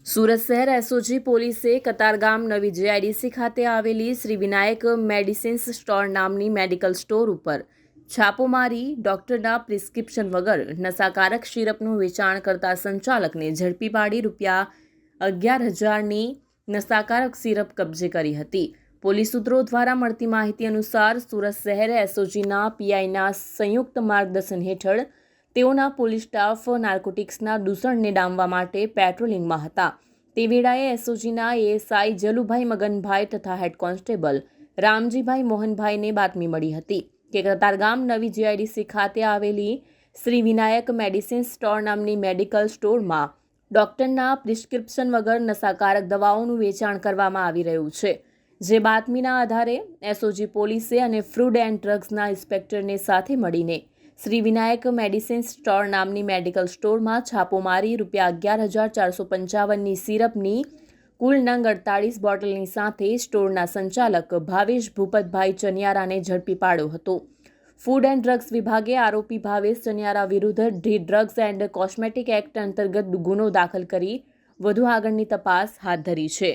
સુરત શહેર એસઓજી પોલીસે કતારગામ નવી જેઆઈડીસી ખાતે આવેલી શ્રી વિનાયક મેડિસિન્સ સ્ટોર નામની મેડિકલ સ્ટોર ઉપર છાપો મારી ડોક્ટરના પ્રિસ્ક્રિપ્શન વગર નશાકારક સિરપનું વેચાણ કરતા સંચાલકને ઝડપી પાડી ₹11,000ની નશાકારક સિરપ કબજે કરી હતી। પોલીસ સૂત્રો દ્વારા મળતી માહિતી અનુસાર સુરત શહેર એસઓજીના પીઆઈના સંયુક્ત માર્ગદર્શન હેઠળ તેઓના પોલીસ સ્ટાફ નાર્કોટિક્સના દૂષણને ડામવા માટે પેટ્રોલિંગમાં હતા। તે વેળાએ એસઓજીના એએસઆઈ જલુભાઈ મગનભાઈ તથા હેડ કોન્સ્ટેબલ રામજીભાઈ મોહનભાઈને બાતમી મળી હતી કે કતારગામ નવી જેઆઈડીસી ખાતે આવેલી શ્રી વિનાયક મેડિસિન્સ સ્ટોર નામની મેડિકલ સ્ટોરમાં ડોક્ટરના પ્રિસ્ક્રિપ્શન વગર નશાકારક દવાઓનું વેચાણ કરવામાં આવી રહ્યું છે। જે બાતમીના આધારે એસઓજી પોલીસે અને ફૂડ એન્ડ ડ્રગ્સના ઇન્સ્પેક્ટરને સાથે મળીને શ્રી વિનાયક મેડિસિન્સ સ્ટોર નામની મેડિકલ સ્ટોરમાં છાપો મારી ₹11,455ની સિરપની કુલ નંગ 48 બોટલની સાથે સ્ટોરના સંચાલક ભાવેશ ભૂપતભાઈ ચનિયારાને ઝડપી પાડ્યો હતો। ફૂડ એન્ડ ડ્રગ્સ વિભાગે આરોપી ભાવેશ ચનિયારા વિરુદ્ધ ડ્રગ્સ એન્ડ કોસ્મેટિક એક્ટ અંતર્ગત ગુનો દાખલ કરી વધુ આગળની તપાસ હાથ ધરી છે।